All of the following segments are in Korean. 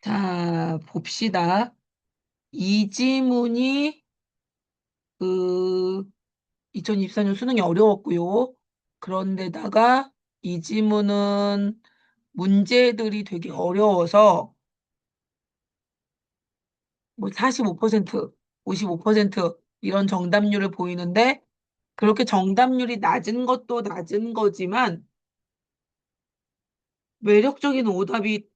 자, 봅시다. 이 지문이 그 2024년 수능이 어려웠고요. 그런데다가 이 지문은 문제들이 되게 어려워서 뭐 45%, 55% 이런 정답률을 보이는데 그렇게 정답률이 낮은 것도 낮은 거지만 매력적인 오답이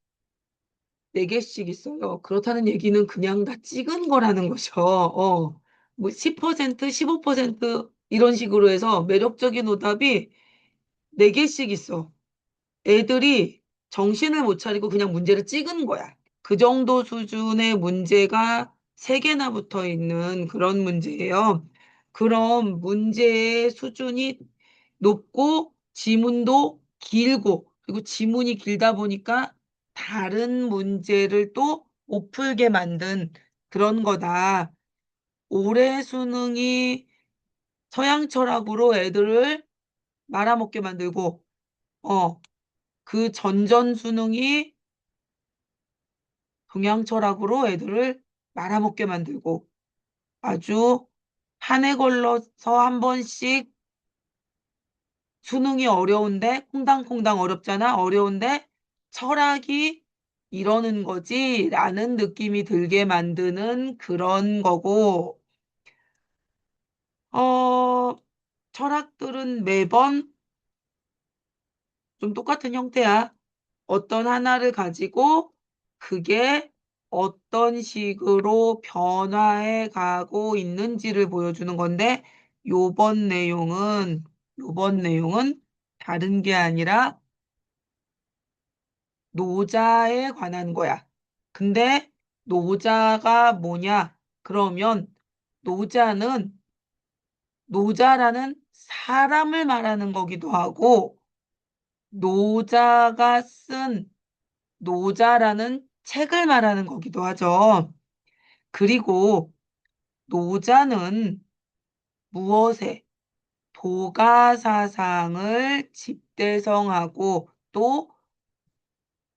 4개씩 있어요. 그렇다는 얘기는 그냥 다 찍은 거라는 거죠. 뭐 10%, 15% 이런 식으로 해서 매력적인 오답이 4개씩 있어. 애들이 정신을 못 차리고 그냥 문제를 찍은 거야. 그 정도 수준의 문제가 3개나 붙어 있는 그런 문제예요. 그럼 문제의 수준이 높고 지문도 길고 그리고 지문이 길다 보니까 다른 문제를 또 못 풀게 만든 그런 거다. 올해 수능이 서양 철학으로 애들을 말아먹게 만들고 그 전전 수능이 동양 철학으로 애들을 말아먹게 만들고 아주 한 해 걸러서 한 번씩 수능이 어려운데 콩당콩당 어렵잖아. 어려운데 철학이 이러는 거지라는 느낌이 들게 만드는 그런 거고 어 철학들은 매번 좀 똑같은 형태야. 어떤 하나를 가지고 그게 어떤 식으로 변화해 가고 있는지를 보여주는 건데 요번 내용은 요번 내용은 다른 게 아니라 노자에 관한 거야. 근데 노자가 뭐냐? 그러면 노자는 노자라는 사람을 말하는 거기도 하고 노자가 쓴 노자라는 책을 말하는 거기도 하죠. 그리고 노자는 무엇에 도가사상을 집대성하고 또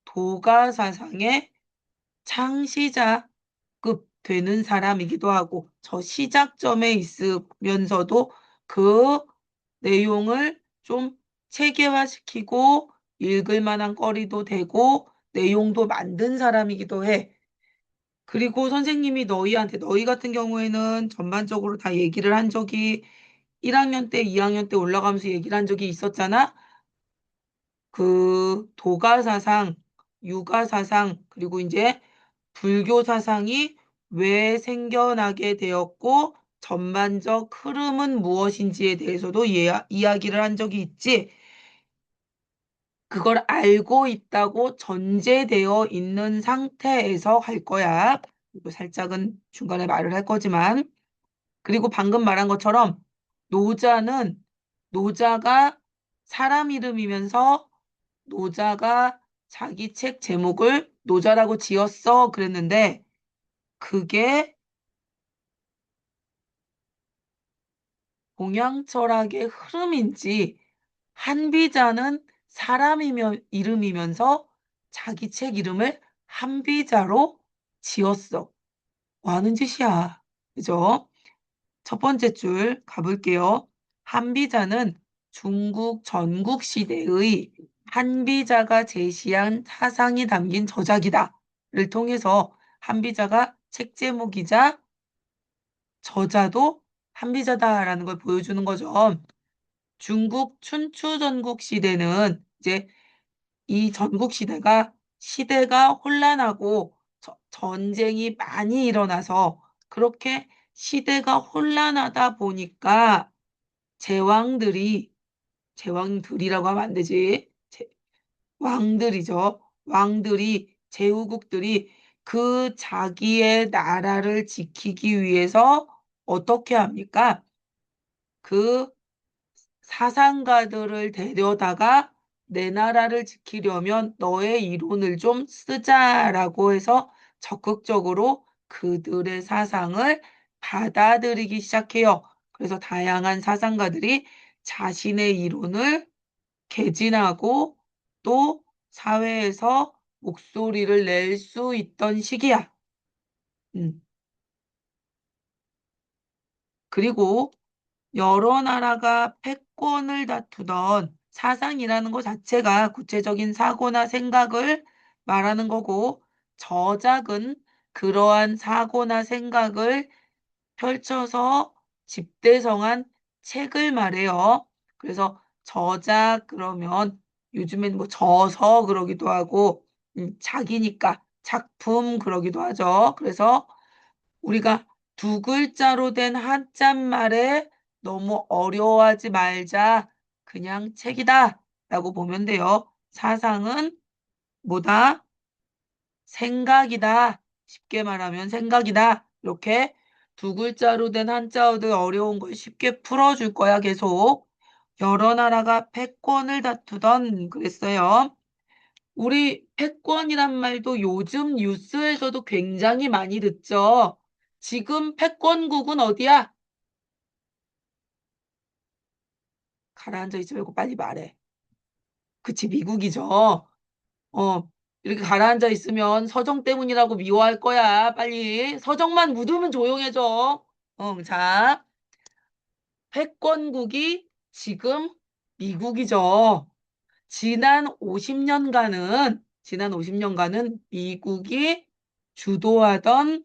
도가사상의 창시자급 되는 사람이기도 하고 저 시작점에 있으면서도 그 내용을 좀 체계화시키고 읽을 만한 거리도 되고 내용도 만든 사람이기도 해. 그리고 선생님이 너희 같은 경우에는 전반적으로 다 얘기를 한 적이 1학년 때, 2학년 때 올라가면서 얘기를 한 적이 있었잖아. 그 도가사상, 유가사상, 그리고 이제 불교 사상이 왜 생겨나게 되었고 전반적 흐름은 무엇인지에 대해서도 이야기를 한 적이 있지. 그걸 알고 있다고 전제되어 있는 상태에서 할 거야. 그리고 살짝은 중간에 말을 할 거지만. 그리고 방금 말한 것처럼 노자는 노자가 사람 이름이면서 노자가 자기 책 제목을 노자라고 지었어. 그랬는데 그게 동양 철학의 흐름인지 한비자는 이름이면서 자기 책 이름을 한비자로 지었어. 뭐 하는 짓이야. 그죠? 첫 번째 줄 가볼게요. 한비자는 중국 전국 시대의 한비자가 제시한 사상이 담긴 저작이다를 통해서 한비자가 책 제목이자 저자도 한비자다라는 걸 보여주는 거죠. 중국 춘추 전국 시대는 이제 이 전국 시대가 혼란하고 전쟁이 많이 일어나서 그렇게 시대가 혼란하다 보니까 제왕들이 제왕들이라고 하면 안 되지. 왕들이죠. 왕들이 제후국들이 그 자기의 나라를 지키기 위해서 어떻게 합니까? 그 사상가들을 데려다가 내 나라를 지키려면 너의 이론을 좀 쓰자라고 해서 적극적으로 그들의 사상을 받아들이기 시작해요. 그래서 다양한 사상가들이 자신의 이론을 개진하고 또 사회에서 목소리를 낼 수 있던 시기야. 음. 그리고 여러 나라가 패권을 다투던 사상이라는 것 자체가 구체적인 사고나 생각을 말하는 거고, 저작은 그러한 사고나 생각을 펼쳐서 집대성한 책을 말해요. 그래서 저작 그러면 요즘엔 뭐 저서 그러기도 하고, 작이니까 작품 그러기도 하죠. 그래서 우리가 두 글자로 된 한자말에 너무 어려워하지 말자. 그냥 책이다 라고 보면 돼요. 사상은 뭐다? 생각이다. 쉽게 말하면 생각이다. 이렇게 두 글자로 된 한자어들 어려운 걸 쉽게 풀어줄 거야, 계속. 여러 나라가 패권을 다투던 그랬어요. 우리 패권이란 말도 요즘 뉴스에서도 굉장히 많이 듣죠. 지금 패권국은 어디야? 가라앉아 있지 말고 빨리 말해. 그치, 미국이죠. 어, 이렇게 가라앉아 있으면 서정 때문이라고 미워할 거야. 빨리. 서정만 묻으면 조용해져. 자, 패권국이 지금 미국이죠. 지난 50년간은 미국이 주도하던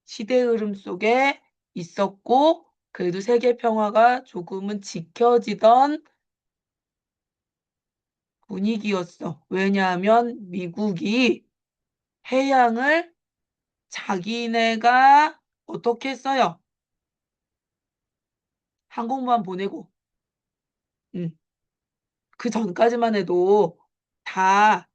시대 흐름 속에 있었고, 그래도 세계 평화가 조금은 지켜지던 분위기였어. 왜냐하면 미국이 해양을 자기네가 어떻게 했어요? 항공모함 보내고, 음, 그 전까지만 해도 다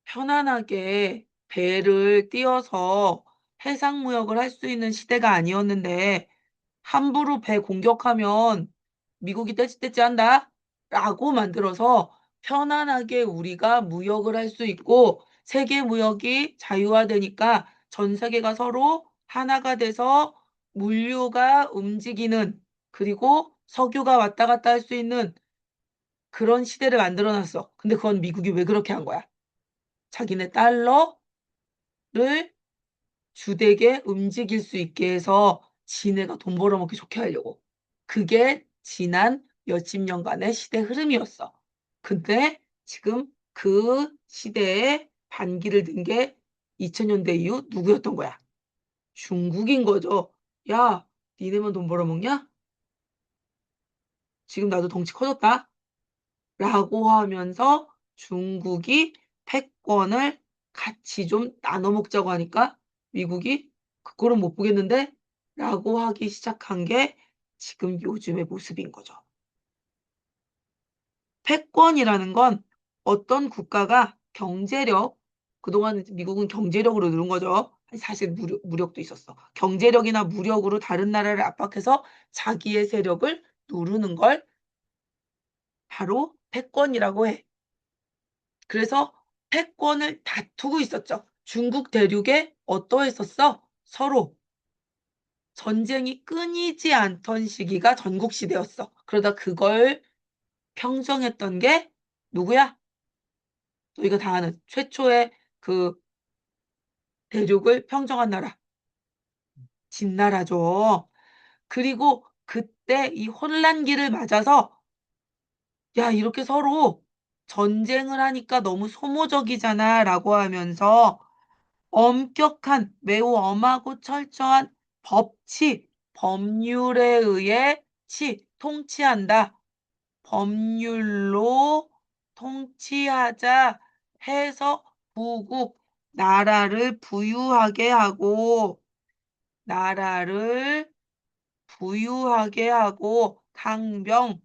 편안하게 배를 띄워서 해상무역을 할 수 있는 시대가 아니었는데, 함부로 배 공격하면 미국이 떼찌떼찌한다 라고 만들어서 편안하게 우리가 무역을 할 수 있고, 세계 무역이 자유화되니까 전 세계가 서로 하나가 돼서 물류가 움직이는, 그리고 석유가 왔다 갔다 할 수 있는 그런 시대를 만들어 놨어. 근데 그건 미국이 왜 그렇게 한 거야? 자기네 달러를 주되게 움직일 수 있게 해서 지네가 돈 벌어먹기 좋게 하려고. 그게 지난 몇십 년간의 시대 흐름이었어. 근데 지금 그 시대에 반기를 든 게 2000년대 이후 누구였던 거야? 중국인 거죠. 야, 니네만 돈 벌어먹냐? 지금 나도 덩치 커졌다. 라고 하면서 중국이 패권을 같이 좀 나눠 먹자고 하니까 미국이 그거는 못 보겠는데? 라고 하기 시작한 게 지금 요즘의 모습인 거죠. 패권이라는 건 어떤 국가가 경제력, 그동안 미국은 경제력으로 누른 거죠. 사실 무력도 있었어. 경제력이나 무력으로 다른 나라를 압박해서 자기의 세력을 누르는 걸 바로 패권이라고 해. 그래서 패권을 다투고 있었죠. 중국 대륙에 어떠했었어? 서로 전쟁이 끊이지 않던 시기가 전국시대였어. 그러다 그걸 평정했던 게 누구야? 너희가 다 아는 최초의 그 대륙을 평정한 나라, 진나라죠. 그리고 그때 이 혼란기를 맞아서 야, 이렇게 서로 전쟁을 하니까 너무 소모적이잖아 라고 하면서 엄격한 매우 엄하고 철저한 법치, 법률에 의해 통치한다. 법률로 통치하자 해서 부국, 나라를 부유하게 하고 강병,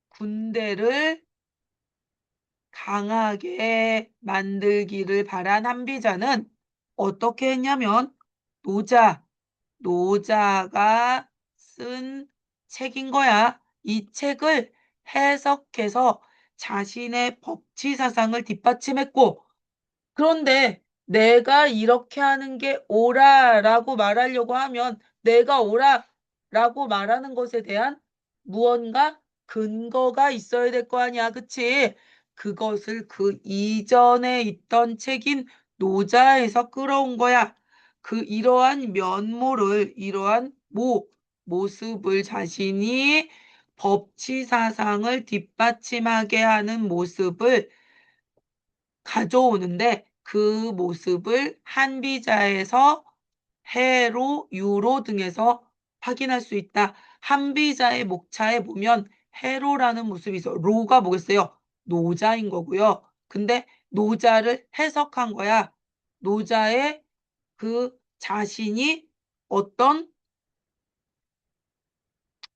군대를 강하게 만들기를 바란 한비자는 어떻게 했냐면 노자, 노자가 쓴 책인 거야. 이 책을 해석해서 자신의 법치 사상을 뒷받침했고, 그런데 내가 이렇게 하는 게 옳아라고 말하려고 하면 내가 옳아라고 말하는 것에 대한 무언가 근거가 있어야 될 거 아니야. 그치? 그것을 그 이전에 있던 책인 노자에서 끌어온 거야. 이러한 면모를, 이러한 모습을 자신이 법치 사상을 뒷받침하게 하는 모습을 가져오는데 그 모습을 한비자에서 해로, 유로 등에서 확인할 수 있다. 한비자의 목차에 보면 해로라는 모습이 있어. 로가 뭐겠어요? 노자인 거고요. 근데 노자를 해석한 거야. 노자의 그 자신이 어떤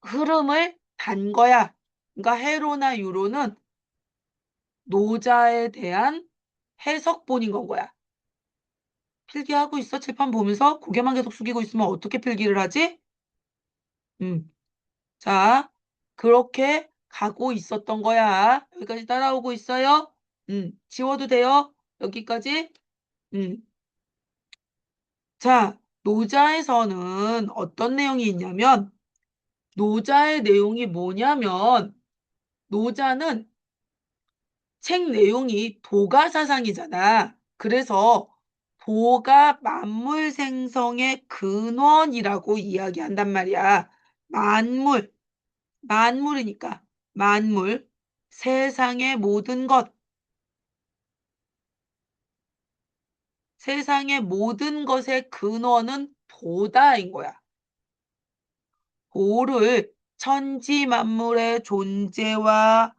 흐름을 단 거야. 그러니까 해로나 유로는 노자에 대한 해석본인 건 거야. 필기하고 있어? 칠판 보면서 고개만 계속 숙이고 있으면 어떻게 필기를 하지? 음. 자, 그렇게 가고 있었던 거야. 여기까지 따라오고 있어요? 지워도 돼요? 여기까지? 음. 자, 노자에서는 어떤 내용이 있냐면, 노자의 내용이 뭐냐면, 노자는 책 내용이 도가 사상이잖아. 그래서 도가 만물 생성의 근원이라고 이야기한단 말이야. 만물, 만물이니까 만물, 세상의 모든 것, 세상의 모든 것의 근원은 도다인 거야. 도를 천지 만물의 존재와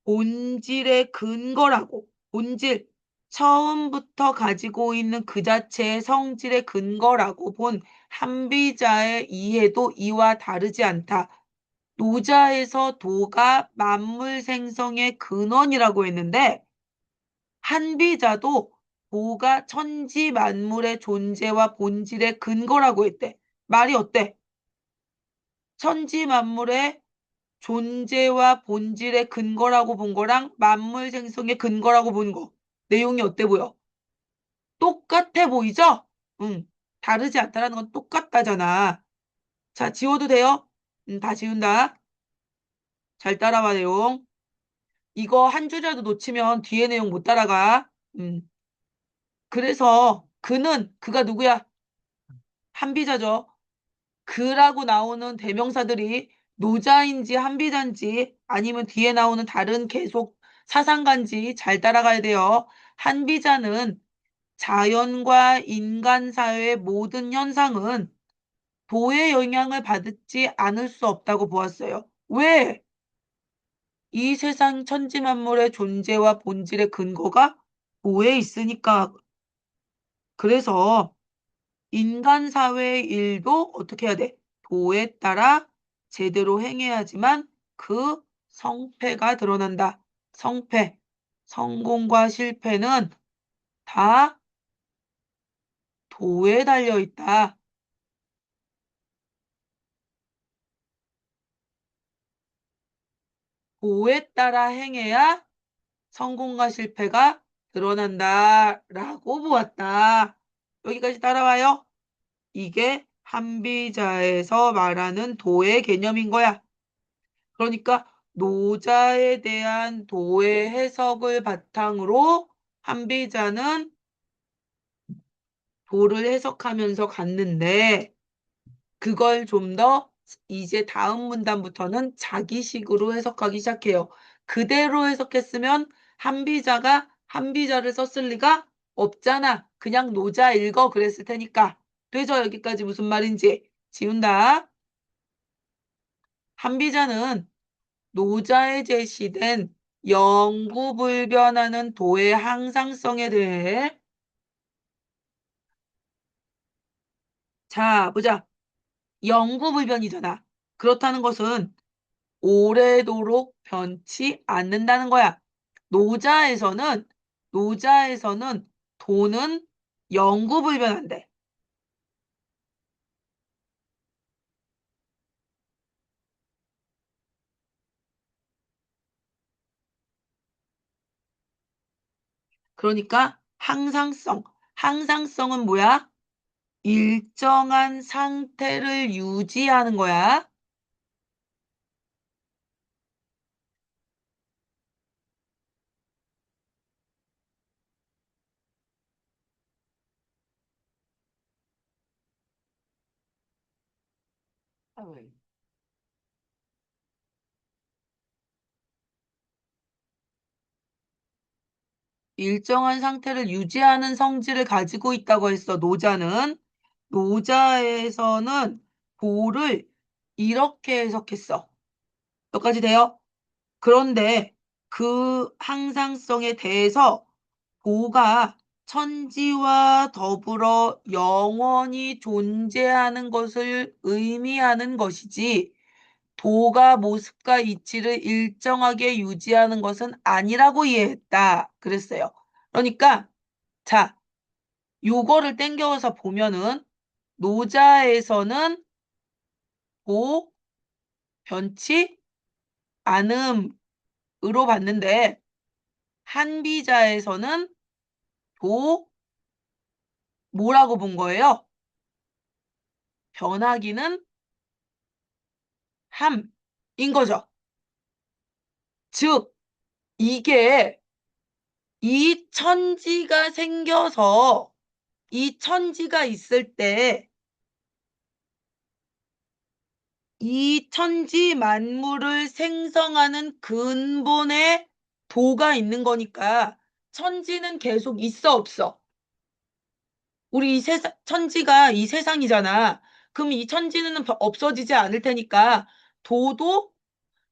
본질의 근거라고, 본질, 처음부터 가지고 있는 그 자체의 성질의 근거라고 본 한비자의 이해도 이와 다르지 않다. 노자에서 도가 만물 생성의 근원이라고 했는데 한비자도 도가 천지 만물의 존재와 본질의 근거라고 했대. 말이 어때? 천지 만물의 존재와 본질의 근거라고 본 거랑 만물 생성의 근거라고 본 거. 내용이 어때 보여? 똑같아 보이죠? 응. 다르지 않다라는 건 똑같다잖아. 자, 지워도 돼요? 다 지운다. 잘 따라와, 내용. 이거 한 줄이라도 놓치면 뒤에 내용 못 따라가. 그래서 그가 누구야? 한비자죠. 그라고 나오는 대명사들이 노자인지 한비자인지 아니면 뒤에 나오는 다른 계속 사상가인지 잘 따라가야 돼요. 한비자는 자연과 인간 사회의 모든 현상은 도의 영향을 받지 않을 수 없다고 보았어요. 왜? 이 세상 천지만물의 존재와 본질의 근거가 도에 있으니까. 그래서 인간 사회의 일도 어떻게 해야 돼? 도에 따라 제대로 행해야지만 그 성패가 드러난다. 성패, 성공과 실패는 다 도에 달려 있다. 도에 따라 행해야 성공과 실패가 드러난다. 라고 보았다. 여기까지 따라와요. 이게 한비자에서 말하는 도의 개념인 거야. 그러니까 노자에 대한 도의 해석을 바탕으로 한비자는 도를 해석하면서 갔는데 그걸 좀 더 이제 다음 문단부터는 자기식으로 해석하기 시작해요. 그대로 해석했으면 한비자가 한비자를 썼을 리가 없잖아. 그냥 노자 읽어 그랬을 테니까. 되죠? 여기까지 무슨 말인지. 지운다. 한비자는 노자에 제시된 영구불변하는 도의 항상성에 대해 자, 보자. 영구불변이잖아. 그렇다는 것은 오래도록 변치 않는다는 거야. 노자에서는 노자에서는 도는 영구불변한대. 그러니까 항상성. 항상성은 뭐야? 일정한 상태를 유지하는 거야. 일정한 상태를 유지하는 성질을 가지고 있다고 했어, 노자는. 노자에서는 도를 이렇게 해석했어. 여기까지 돼요? 그런데 그 항상성에 대해서 도가 천지와 더불어 영원히 존재하는 것을 의미하는 것이지, 도가 모습과 이치를 일정하게 유지하는 것은 아니라고 이해했다. 그랬어요. 그러니까, 자, 요거를 땡겨서 보면은, 노자에서는 도, 변치, 않음으로 봤는데, 한비자에서는 도, 뭐라고 본 거예요? 변하기는 함인 거죠. 즉, 이게 이 천지가 생겨서 이 천지가 있을 때 이 천지 만물을 생성하는 근본에 도가 있는 거니까 천지는 계속 있어 없어? 우리 이 세상, 천지가 이 세상이잖아. 그럼 이 천지는 없어지지 않을 테니까 도도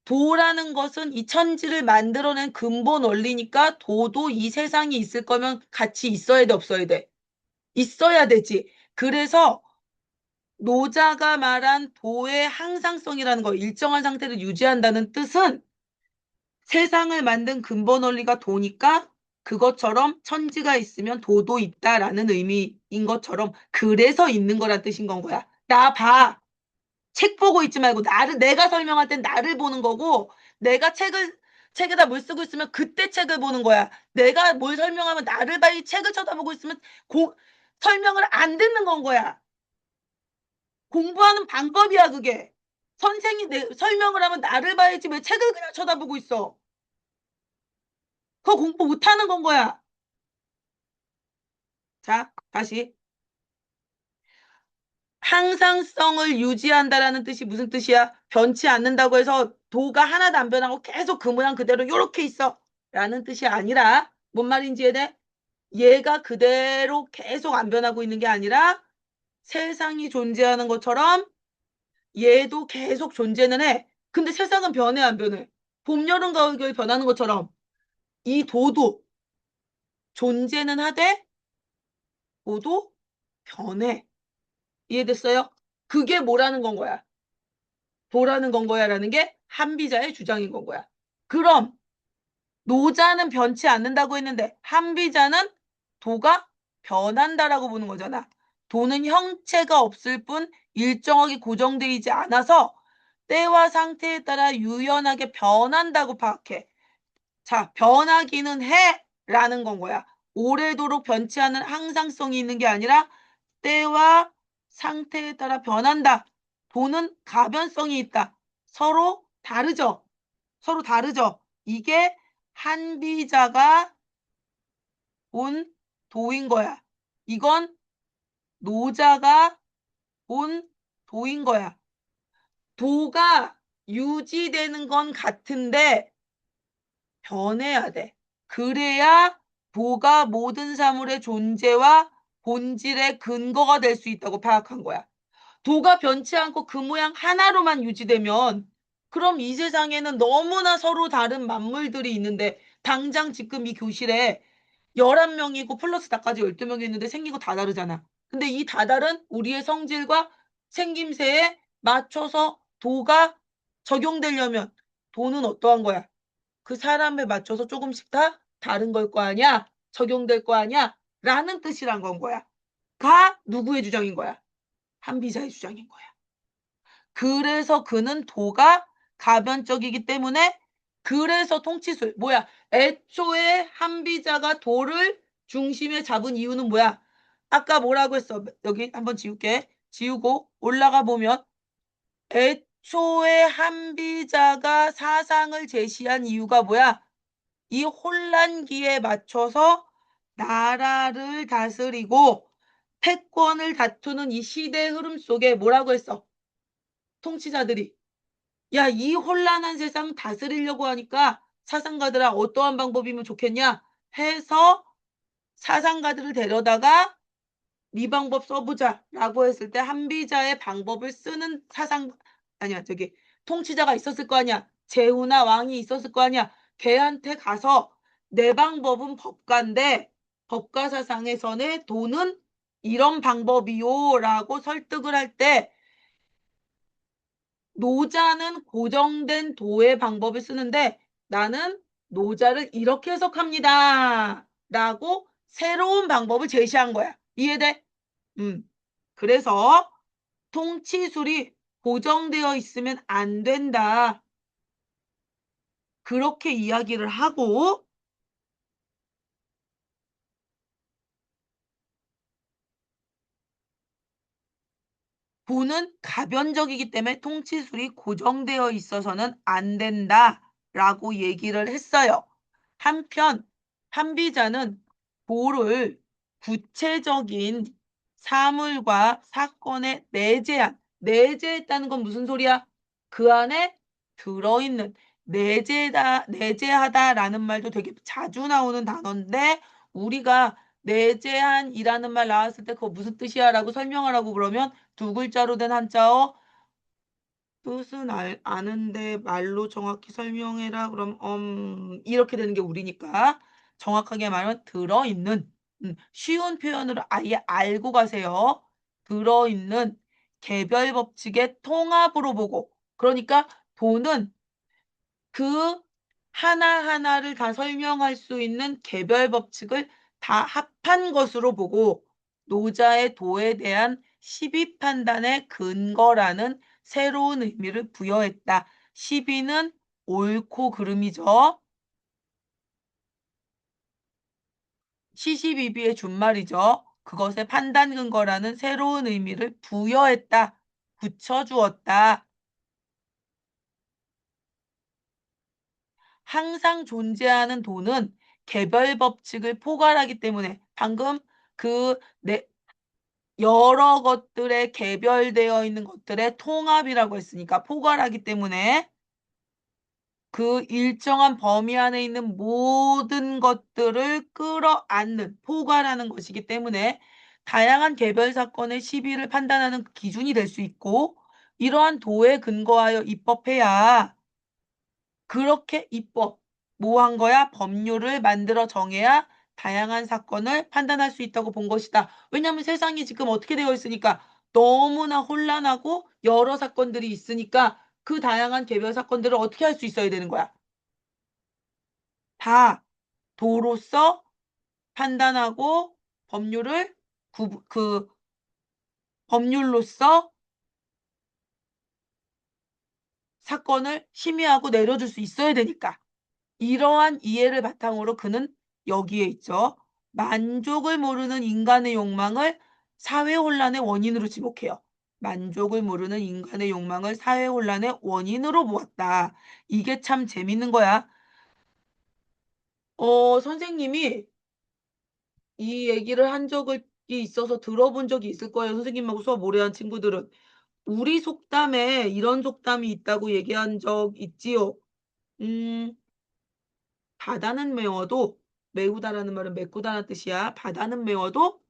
도라는 것은 이 천지를 만들어낸 근본 원리니까 도도 이 세상이 있을 거면 같이 있어야 돼, 없어야 돼? 있어야 되지. 그래서 노자가 말한 도의 항상성이라는 거, 일정한 상태를 유지한다는 뜻은 세상을 만든 근본 원리가 도니까 그것처럼 천지가 있으면 도도 있다라는 의미인 것처럼 그래서 있는 거란 뜻인 건 거야. 나 봐. 책 보고 있지 말고 나를 내가 설명할 땐 나를 보는 거고 내가 책에다 뭘 쓰고 있으면 그때 책을 보는 거야. 내가 뭘 설명하면 나를 봐. 이 책을 쳐다보고 있으면 설명을 안 듣는 건 거야. 공부하는 방법이야 그게. 선생이 설명을 하면 나를 봐야지 왜 책을 그냥 쳐다보고 있어. 그거 공부 못하는 건 거야. 자, 다시. 항상성을 유지한다라는 뜻이 무슨 뜻이야? 변치 않는다고 해서 도가 하나도 안 변하고 계속 그 모양 그대로 요렇게 있어 라는 뜻이 아니라 뭔 말인지 이해돼? 얘가 그대로 계속 안 변하고 있는 게 아니라 세상이 존재하는 것처럼 얘도 계속 존재는 해. 근데 세상은 변해 안 변해? 봄, 여름, 가을, 겨울 변하는 것처럼 이 도도 존재는 하되 도도 변해. 이해됐어요? 그게 뭐라는 건 거야? 도라는 건 거야라는 게 한비자의 주장인 건 거야. 그럼 노자는 변치 않는다고 했는데 한비자는 도가 변한다라고 보는 거잖아. 도는 형체가 없을 뿐 일정하게 고정되어 있지 않아서 때와 상태에 따라 유연하게 변한다고 파악해. 자, 변하기는 해 라는 건 거야. 오래도록 변치 않는 항상성이 있는 게 아니라 때와 상태에 따라 변한다. 도는 가변성이 있다. 서로 다르죠. 서로 다르죠. 이게 한비자가 본 도인 거야. 이건 노자가 본 도인 거야. 도가 유지되는 건 같은데 변해야 돼. 그래야 도가 모든 사물의 존재와 본질의 근거가 될 수 있다고 파악한 거야. 도가 변치 않고 그 모양 하나로만 유지되면 그럼 이 세상에는 너무나 서로 다른 만물들이 있는데 당장 지금 이 교실에 11명이고 플러스 나까지 12명이 있는데 생긴 거 다 다르잖아. 근데 이 다 다른 우리의 성질과 생김새에 맞춰서 도가 적용되려면 도는 어떠한 거야? 그 사람에 맞춰서 조금씩 다 다른 걸 거 아니야? 적용될 거 아니야? 라는 뜻이란 건 거야. 가 누구의 주장인 거야? 한비자의 주장인 거야. 그래서 그는 도가 가변적이기 때문에 그래서 통치술 뭐야? 애초에 한비자가 도를 중심에 잡은 이유는 뭐야? 아까 뭐라고 했어? 여기 한번 지울게. 지우고 올라가 보면 애초에 한비자가 사상을 제시한 이유가 뭐야? 이 혼란기에 맞춰서 나라를 다스리고 패권을 다투는 이 시대 흐름 속에 뭐라고 했어? 통치자들이. 야, 이 혼란한 세상 다스리려고 하니까 사상가들아 어떠한 방법이면 좋겠냐 해서 사상가들을 데려다가 네 방법 써보자 라고 했을 때 한비자의 방법을 쓰는 아니야, 저기 통치자가 있었을 거 아니야. 제후나 왕이 있었을 거 아니야. 걔한테 가서 내 방법은 법가인데 법가 사상에서는 도는 이런 방법이요 라고 설득을 할 때 노자는 고정된 도의 방법을 쓰는데 나는 노자를 이렇게 해석합니다 라고 새로운 방법을 제시한 거야. 이해돼? 그래서 통치술이 고정되어 있으면 안 된다. 그렇게 이야기를 하고 도는 가변적이기 때문에 통치술이 고정되어 있어서는 안 된다라고 얘기를 했어요. 한편 판비자는 도를 구체적인 사물과 사건에 내재했다는 건 무슨 소리야? 그 안에 들어있는 내재하다라는 말도 되게 자주 나오는 단어인데 우리가 내재한이라는 말 나왔을 때 그거 무슨 뜻이야? 라고 설명하라고 그러면 두 글자로 된 한자어 뜻은 아는데 말로 정확히 설명해라. 그럼 이렇게 되는 게 우리니까 정확하게 말하면 들어있는 쉬운 표현으로 아예 알고 가세요. 들어있는 개별 법칙의 통합으로 보고 그러니까 도는 그 하나하나를 다 설명할 수 있는 개별 법칙을 다 합한 것으로 보고 노자의 도에 대한 시비 판단의 근거라는 새로운 의미를 부여했다. 시비는 옳고 그름이죠. 시시비비의 준말이죠. 그것의 판단 근거라는 새로운 의미를 부여했다. 붙여주었다. 항상 존재하는 도는 개별 법칙을 포괄하기 때문에 방금 여러 것들에 개별되어 있는 것들의 통합이라고 했으니까 포괄하기 때문에 그 일정한 범위 안에 있는 모든 것들을 끌어안는 포괄하는 것이기 때문에 다양한 개별 사건의 시비를 판단하는 기준이 될 수 있고 이러한 도에 근거하여 입법해야 그렇게 뭐 한 거야? 법률을 만들어 정해야 다양한 사건을 판단할 수 있다고 본 것이다. 왜냐하면 세상이 지금 어떻게 되어 있으니까 너무나 혼란하고 여러 사건들이 있으니까 그 다양한 개별 사건들을 어떻게 할 수 있어야 되는 거야? 다 도로서 판단하고 법률을 그 법률로서 사건을 심의하고 내려줄 수 있어야 되니까. 이러한 이해를 바탕으로 그는 여기에 있죠. 만족을 모르는 인간의 욕망을 사회혼란의 원인으로 지목해요. 만족을 모르는 인간의 욕망을 사회혼란의 원인으로 보았다. 이게 참 재밌는 거야. 선생님이 이 얘기를 한 적이 있어서 들어본 적이 있을 거예요. 선생님하고 수업 오래 한 친구들은. 우리 속담에 이런 속담이 있다고 얘기한 적 있지요. 음, 바다는 메워도 메우다라는 말은 메꾸다는 뜻이야. 바다는 메워도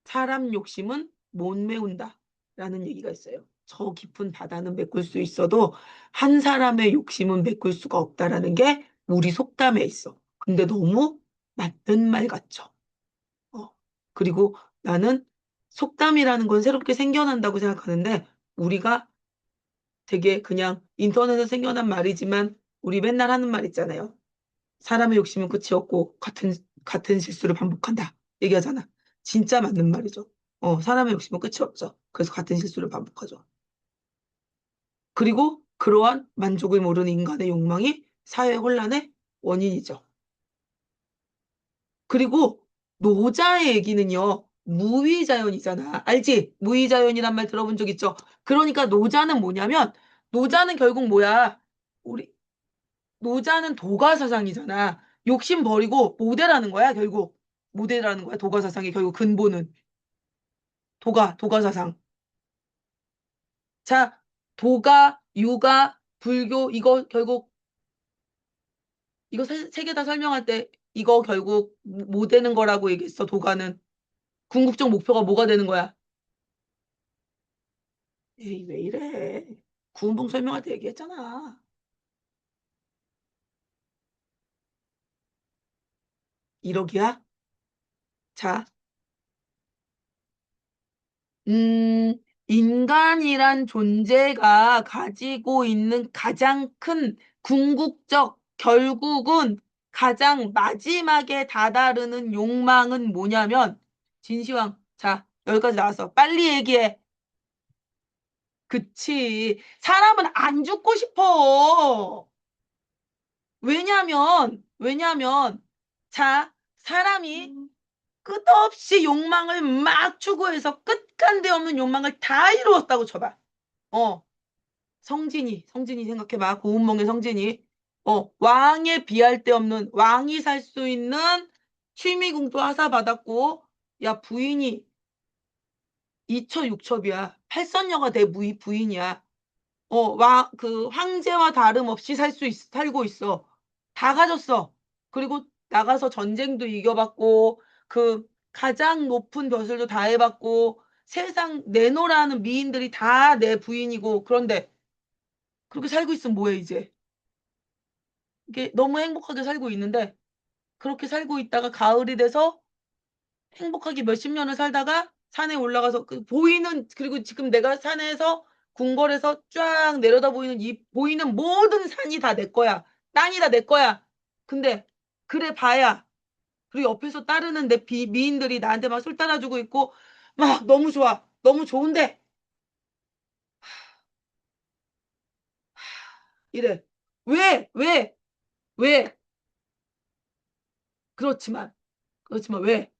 사람 욕심은 못 메운다. 라는 얘기가 있어요. 저 깊은 바다는 메꿀 수 있어도 한 사람의 욕심은 메꿀 수가 없다라는 게 우리 속담에 있어. 근데 너무 맞는 말 같죠. 어. 그리고 나는 속담이라는 건 새롭게 생겨난다고 생각하는데 우리가 되게 그냥 인터넷에 생겨난 말이지만 우리 맨날 하는 말 있잖아요. 사람의 욕심은 끝이 없고 같은 실수를 반복한다. 얘기하잖아. 진짜 맞는 말이죠. 사람의 욕심은 끝이 없죠. 그래서 같은 실수를 반복하죠. 그리고 그러한 만족을 모르는 인간의 욕망이 사회 혼란의 원인이죠. 그리고 노자의 얘기는요. 무위자연이잖아. 알지? 무위자연이란 말 들어본 적 있죠? 그러니까 노자는 뭐냐면 노자는 결국 뭐야? 우리 노자는 도가사상이잖아. 욕심 버리고 모델하는 거야, 결국. 모델하는 거야, 도가사상의 결국 근본은. 도가사상. 자, 도가, 유가, 불교, 이거 결국, 이거 세 개 다 설명할 때, 이거 결국 뭐 되는 거라고 얘기했어, 도가는. 궁극적 목표가 뭐가 되는 거야? 에이, 왜 이래. 구운봉 설명할 때 얘기했잖아. 1억이야? 자, 음, 인간이란 존재가 가지고 있는 가장 큰 궁극적, 결국은 가장 마지막에 다다르는 욕망은 뭐냐면, 진시황, 자, 여기까지 나왔어. 빨리 얘기해. 그치. 사람은 안 죽고 싶어. 왜냐면, 자, 사람이 끝없이 욕망을 막 추구해서 끝간데 없는 욕망을 다 이루었다고 쳐봐. 어, 성진이 생각해봐. 고운몽의 성진이. 왕에 비할 데 없는, 왕이 살 수 있는 취미공도 하사받았고, 야, 부인이 이처육첩이야. 팔선녀가 내 부인이야. 그 황제와 다름없이 살고 있어. 다 가졌어. 그리고 나가서 전쟁도 이겨봤고, 그 가장 높은 벼슬도 다 해봤고, 세상 내노라는 미인들이 다 내 부인이고, 그런데 그렇게 살고 있으면 뭐해, 이제. 이게 너무 행복하게 살고 있는데, 그렇게 살고 있다가 가을이 돼서 행복하게 몇십 년을 살다가 산에 올라가서 그 보이는, 그리고 지금 내가 산에서 궁궐에서 쫙 내려다 보이는 이 보이는 모든 산이 다 내 거야. 땅이 다 내 거야. 근데 그래 봐야, 그리고 옆에서 따르는 내 미인들이 나한테 막 술 따라주고 있고 막 너무 좋아. 너무 좋은데 이래. 왜? 왜? 왜? 그렇지만 왜?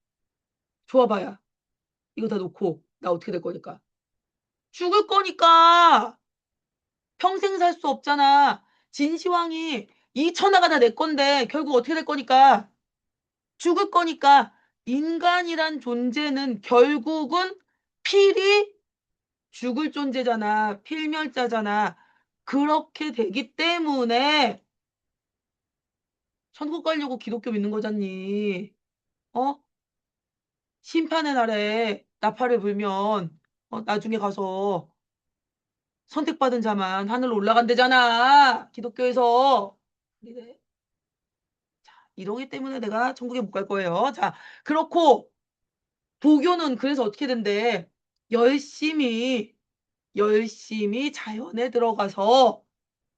좋아봐야 이거 다 놓고 나 어떻게 될 거니까. 죽을 거니까. 평생 살 수 없잖아. 진시황이 이 천하가 다 내 건데 결국 어떻게 될 거니까. 죽을 거니까. 인간이란 존재는 결국은 필히 죽을 존재잖아. 필멸자잖아. 그렇게 되기 때문에 천국 가려고 기독교 믿는 거잖니. 어? 심판의 날에 나팔을 불면 나중에 가서 선택받은 자만 하늘로 올라간대잖아. 기독교에서. 그래. 이러기 때문에 내가 천국에 못 갈 거예요. 자, 그렇고 도교는 그래서 어떻게 된대? 열심히 자연에 들어가서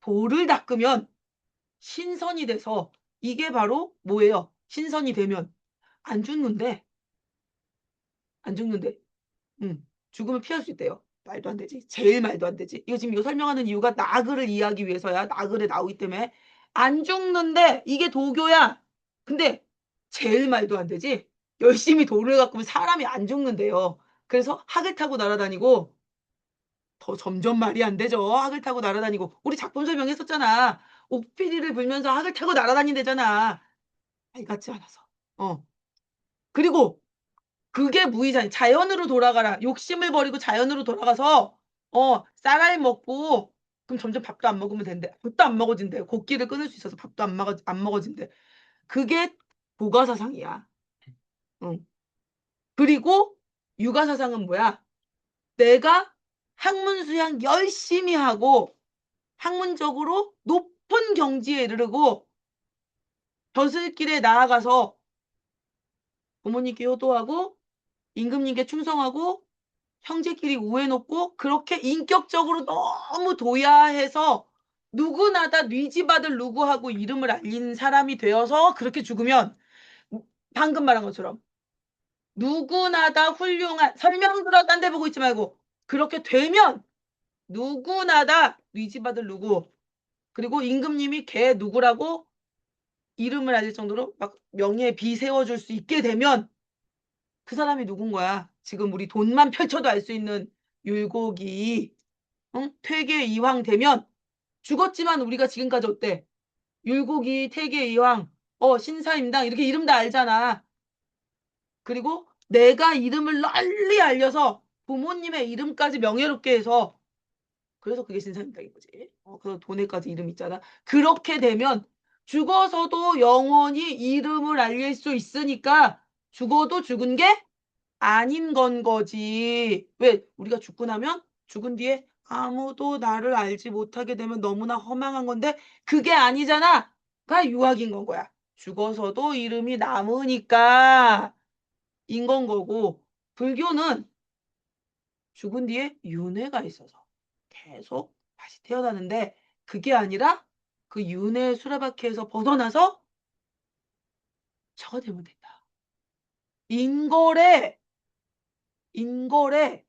돌을 닦으면 신선이 돼서, 이게 바로 뭐예요? 신선이 되면 안 죽는데. 안 죽는데. 죽음을 피할 수 있대요. 말도 안 되지. 제일 말도 안 되지. 이거 설명하는 이유가 나그를 이해하기 위해서야. 나그에 나오기 때문에. 안 죽는데 이게 도교야. 근데 제일 말도 안 되지. 열심히 돌을 깎으면 사람이 안 죽는데요. 그래서 학을 타고 날아다니고, 더 점점 말이 안 되죠. 학을 타고 날아다니고. 우리 작품 설명했었잖아. 옥피리를 불면서 학을 타고 날아다닌대잖아. 알 같지 않아서. 그리고 그게 무의잖아. 자연으로 돌아가라. 욕심을 버리고 자연으로 돌아가서 쌀알 먹고, 그럼 점점 밥도 안 먹으면 된대. 밥도 안 먹어진대. 곡기를 끊을 수 있어서 밥도 안 먹어진대. 그게 도가사상이야. 응. 그리고 육아사상은 뭐야? 내가 학문 수양 열심히 하고 학문적으로 높은 경지에 이르르고 벼슬길에 나아가서 부모님께 효도하고 임금님께 충성하고 형제끼리 우애 높고 그렇게 인격적으로 너무 도야해서 누구나 다 뉘지받을 누구하고 이름을 알린 사람이 되어서 그렇게 죽으면, 방금 말한 것처럼 누구나 다 훌륭한, 설명 들어 딴 데 보고 있지 말고, 그렇게 되면 누구나 다 뉘지받을 누구, 그리고 임금님이 걔 누구라고 이름을 알릴 정도로 막 명예에 비 세워줄 수 있게 되면 그 사람이 누군 거야. 지금 우리 돈만 펼쳐도 알 수 있는 율곡이, 응? 퇴계 이황 되면, 죽었지만 우리가 지금까지 어때? 율곡이, 퇴계 이황, 신사임당 이렇게 이름 다 알잖아. 그리고 내가 이름을 널리 알려서 부모님의 이름까지 명예롭게 해서 그래서 그게 신사임당인 거지. 그 돈에까지 이름 있잖아. 그렇게 되면 죽어서도 영원히 이름을 알릴 수 있으니까 죽어도 죽은 게 아닌 건 거지. 왜? 우리가 죽고 나면 죽은 뒤에 아무도 나를 알지 못하게 되면 너무나 허망한 건데 그게 아니잖아. 가 유학인 건 거야. 죽어서도 이름이 남으니까 인 건 거고 불교는 죽은 뒤에 윤회가 있어서 계속 다시 태어나는데 그게 아니라 그 윤회의 수레바퀴에서 벗어나서 저가 되면 된다. 인거래, 인거래.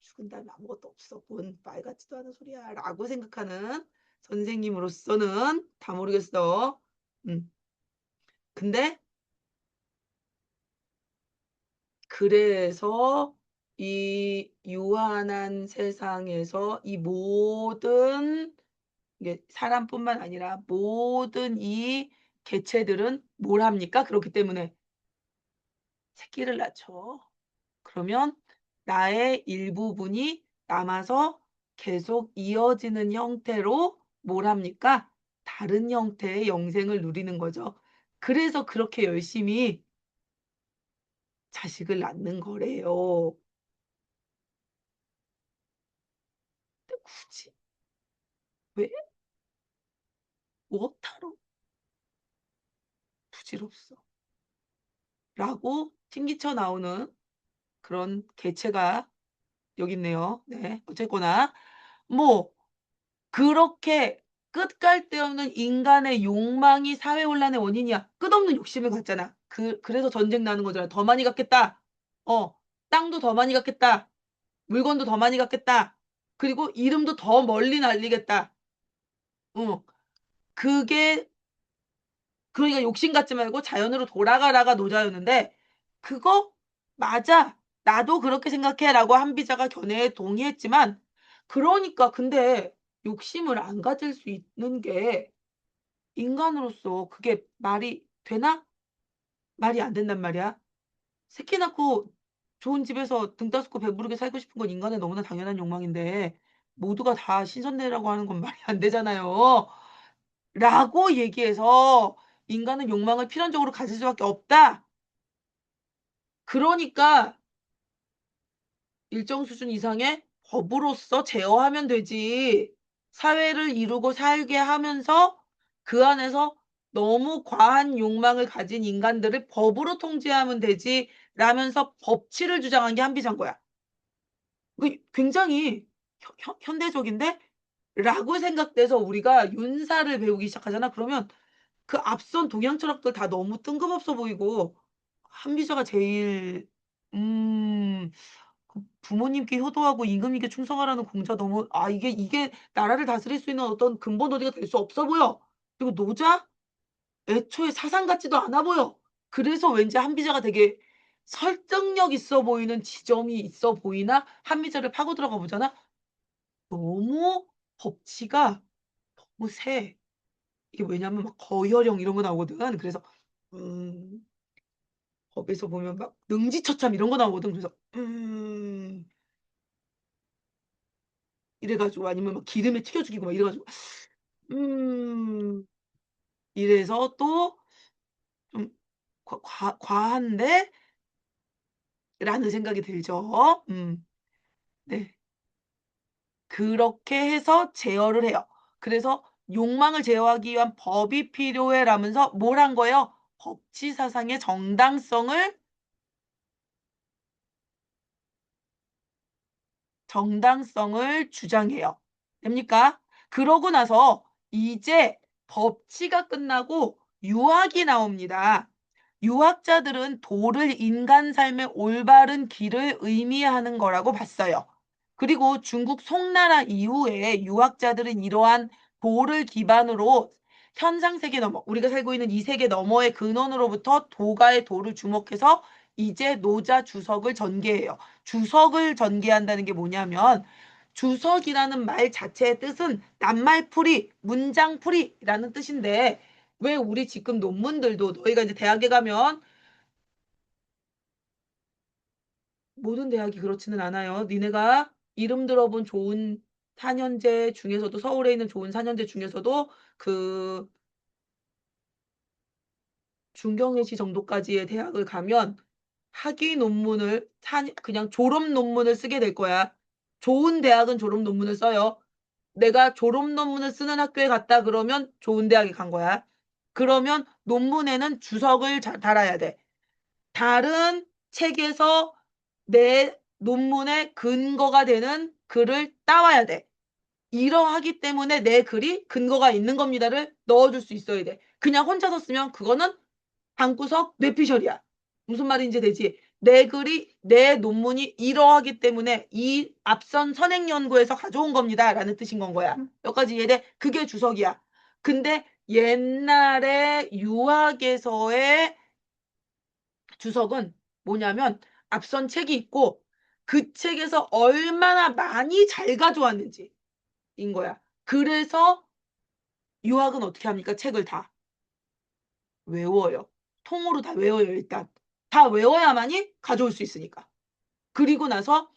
죽은 다음에 아무것도 없어. 뭔 말 같지도 않은 소리야. 라고 생각하는 선생님으로서는 다 모르겠어. 음. 근데 그래서 이 유한한 세상에서 이 모든 이게 사람뿐만 아니라 모든 이 개체들은 뭘 합니까? 그렇기 때문에 새끼를 낳죠. 그러면 나의 일부분이 남아서 계속 이어지는 형태로 뭘 합니까? 다른 형태의 영생을 누리는 거죠. 그래서 그렇게 열심히 자식을 낳는 거래요. 근데 굳이 왜? 뭐하러 부질없어. 라고 튕기쳐 나오는 그런 개체가 여기 있네요. 네. 어쨌거나 뭐 그렇게 끝갈데없는 인간의 욕망이 사회혼란의 원인이야. 끝없는 욕심을 갖잖아. 그래서 전쟁 나는 거잖아. 더 많이 갖겠다. 땅도 더 많이 갖겠다. 물건도 더 많이 갖겠다. 그리고 이름도 더 멀리 날리겠다. 어. 그게 그러니까 욕심 갖지 말고 자연으로 돌아가라가 노자였는데 그거 맞아. 나도 그렇게 생각해라고 한비자가 견해에 동의했지만 그러니까 근데 욕심을 안 가질 수 있는 게 인간으로서 그게 말이 되나? 말이 안 된단 말이야. 새끼 낳고 좋은 집에서 등 따스고 배부르게 살고 싶은 건 인간의 너무나 당연한 욕망인데 모두가 다 신선내라고 하는 건 말이 안 되잖아요. 라고 얘기해서 "인간은 욕망을 필연적으로 가질 수밖에 없다." 그러니까 일정 수준 이상의 법으로서 제어하면 되지. 사회를 이루고 살게 하면서 그 안에서 너무 과한 욕망을 가진 인간들을 법으로 통제하면 되지."라면서 법치를 주장한 게 한비자인 거야. 그 굉장히 현대적인데? 라고 생각돼서 우리가 윤사를 배우기 시작하잖아. 그러면 그 앞선 동양 철학들 다 너무 뜬금없어 보이고 한비자가 제일 그 부모님께 효도하고 임금님께 충성하라는 공자 너무 이게 나라를 다스릴 수 있는 어떤 근본 논리가 될 수 없어 보여. 그리고 노자 애초에 사상 같지도 않아 보여. 그래서 왠지 한비자가 되게 설득력 있어 보이는 지점이 있어 보이나 한비자를 파고 들어가 보잖아. 너무 법치가 너무 세. 이게 왜냐면 막 거열형 이런 거 나오거든. 그래서 음 법에서 보면 막 능지처참 이런 거 나오거든. 그래서 이래 가지고 아니면 막 기름에 튀겨 죽이고 막 이래 가지고 음 이래서 또 좀 '과한데?'라는 생각이 들죠. 네. 그렇게 해서 제어를 해요. 그래서 "욕망을 제어하기 위한 법이 필요해."라면서 뭘 한 거예요? 법치 사상의 정당성을 주장해요. 됩니까? 그러고 나서 이제 법치가 끝나고 유학이 나옵니다. 유학자들은 도를 인간 삶의 올바른 길을 의미하는 거라고 봤어요. 그리고 중국 송나라 이후에 유학자들은 이러한 도를 기반으로 현상 세계 너머, 우리가 살고 있는 이 세계 너머의 근원으로부터 도가의 도를 주목해서 이제 노자 주석을 전개해요. 주석을 전개한다는 게 뭐냐면 주석이라는 말 자체의 뜻은 낱말풀이, 문장풀이라는 뜻인데 왜 우리 지금 논문들도 너희가 이제 대학에 가면 모든 대학이 그렇지는 않아요. 니네가 이름 들어본 좋은 4년제 중에서도 서울에 있는 좋은 4년제 중에서도 그 중경외시 정도까지의 대학을 가면 학위 논문을 그냥 졸업 논문을 쓰게 될 거야. 좋은 대학은 졸업 논문을 써요. 내가 졸업 논문을 쓰는 학교에 갔다 그러면 좋은 대학에 간 거야. 그러면 논문에는 주석을 달아야 돼. 다른 책에서 내 논문의 근거가 되는 글을 따와야 돼. 이러하기 때문에 내 글이 근거가 있는 겁니다를 넣어줄 수 있어야 돼. 그냥 혼자서 쓰면 그거는 방구석 뇌피셜이야. 무슨 말인지 되지? 내 글이, 내 논문이 이러하기 때문에 이 앞선 선행 연구에서 가져온 겁니다. 라는 뜻인 건 거야. 여기까지 이해돼? 그게 주석이야. 근데 옛날에 유학에서의 주석은 뭐냐면 앞선 책이 있고 그 책에서 얼마나 많이 잘 가져왔는지 인 거야. 그래서 유학은 어떻게 합니까? 책을 다 외워요. 통으로 다 외워요, 일단. 다 외워야만이 가져올 수 있으니까. 그리고 나서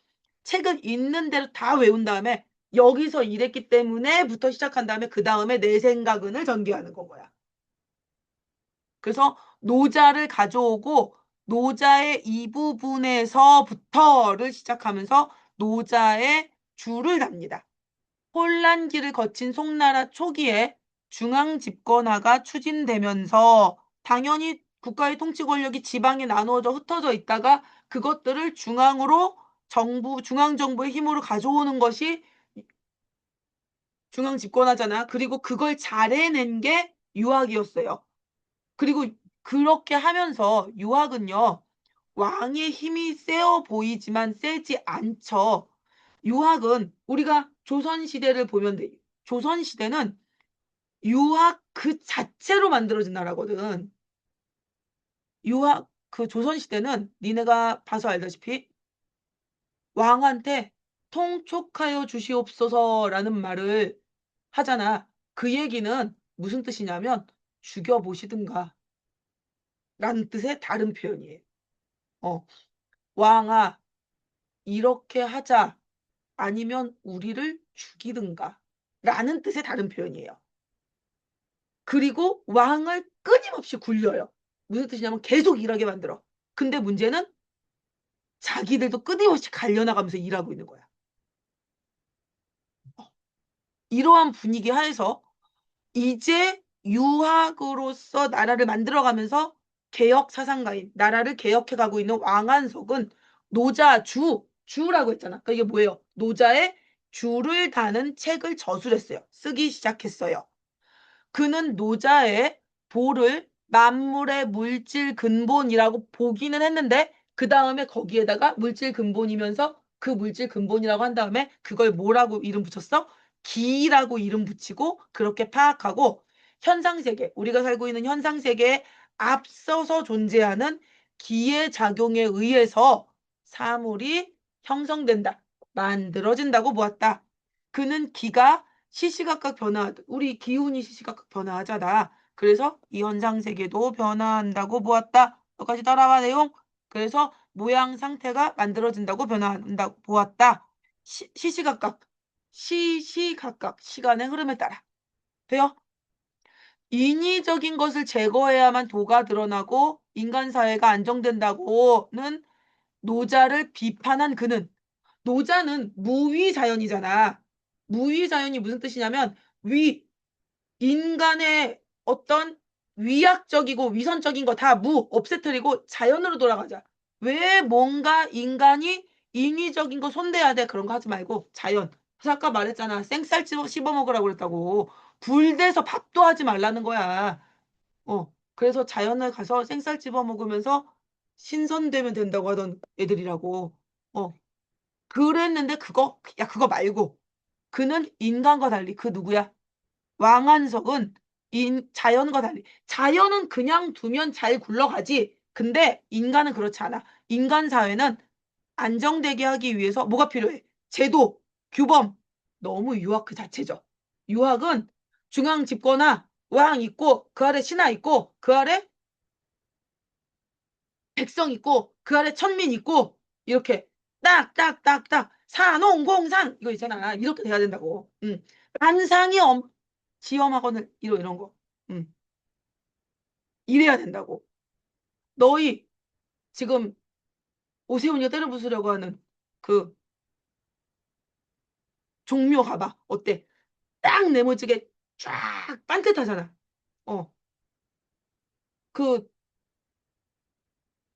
책을 있는 대로 다 외운 다음에 여기서 이랬기 때문에부터 시작한 다음에 그 다음에 내 생각은을 전개하는 건 거야. 그래서 노자를 가져오고 노자의 이 부분에서부터를 시작하면서 노자의 주를 답니다. 혼란기를 거친 송나라 초기에 중앙 집권화가 추진되면서 당연히 국가의 통치 권력이 지방에 나누어져 흩어져 있다가 그것들을 중앙으로 중앙정부의 힘으로 가져오는 것이 중앙 집권화잖아. 그리고 그걸 잘 해낸 게 유학이었어요. 그리고 그렇게 하면서 유학은요, 왕의 힘이 세어 보이지만 세지 않죠. 유학은 우리가 조선시대를 보면 돼. 조선시대는 유학 그 자체로 만들어진 나라거든. 유학, 그 조선시대는 니네가 봐서 알다시피 왕한테 통촉하여 주시옵소서라는 말을 하잖아. 그 얘기는 무슨 뜻이냐면 죽여보시든가 라는 뜻의 다른 표현이에요. 왕아, 이렇게 하자. 아니면 우리를 죽이든가 라는 뜻의 다른 표현이에요. 그리고 왕을 끊임없이 굴려요. 무슨 뜻이냐면 계속 일하게 만들어. 근데 문제는 자기들도 끊임없이 갈려나가면서 일하고 있는 거야. 이러한 분위기 하에서 이제 유학으로서 나라를 만들어가면서 개혁 사상가인, 나라를 개혁해가고 있는 왕한석은 주라고 했잖아. 그러니까 이게 뭐예요? 노자의 주를 다는 책을 저술했어요. 쓰기 시작했어요. 그는 노자의 보를 만물의 물질 근본이라고 보기는 했는데 그 다음에 거기에다가 물질 근본이면서 그 물질 근본이라고 한 다음에 그걸 뭐라고 이름 붙였어? 기라고 이름 붙이고 그렇게 파악하고 현상세계, 우리가 살고 있는 현상세계에 앞서서 존재하는 기의 작용에 의해서 사물이 형성된다, 만들어진다고 보았다. 그는 기가 시시각각 변화하듯 우리 기운이 시시각각 변화하잖아. 그래서 이 현상세계도 변화한다고 보았다. 여기까지 따라와 내용. 그래서 모양 상태가 만들어진다고 변화한다고 보았다. 시시각각 시간의 흐름에 따라. 돼요? 인위적인 것을 제거해야만 도가 드러나고 인간 사회가 안정된다고는 노자를 비판한 그는 노자는 무위자연이잖아. 무위자연이 무슨 뜻이냐면 인간의 어떤 위약적이고 위선적인 거 다 없애뜨리고 자연으로 돌아가자. 왜 뭔가 인간이 인위적인 거 손대야 돼? 그런 거 하지 말고 자연. 그래서 아까 말했잖아. 생쌀 씹어 먹으라고 그랬다고. 불대서 밥도 하지 말라는 거야. 그래서 자연을 가서 생쌀 집어 먹으면서 신선되면 된다고 하던 애들이라고. 그랬는데 그거 말고 그는 인간과 달리 그 누구야? 왕한석은 자연과 달리 자연은 그냥 두면 잘 굴러가지. 근데 인간은 그렇지 않아. 인간 사회는 안정되게 하기 위해서 뭐가 필요해? 제도, 규범. 너무 유학 그 자체죠. 유학은 중앙 집권화, 왕 있고 그 아래 신하 있고 그 아래 백성 있고 그 아래 천민 있고 이렇게 딱딱딱딱 산홍공상 이거 있잖아. 이렇게 돼야 된다고. 만상이 지엄하거늘 이런 거. 이래야 된다고. 너희 지금 오세훈이가 때려 부수려고 하는 그 종묘 가봐. 어때? 딱 네모지게 쫙 반듯하잖아. 어. 그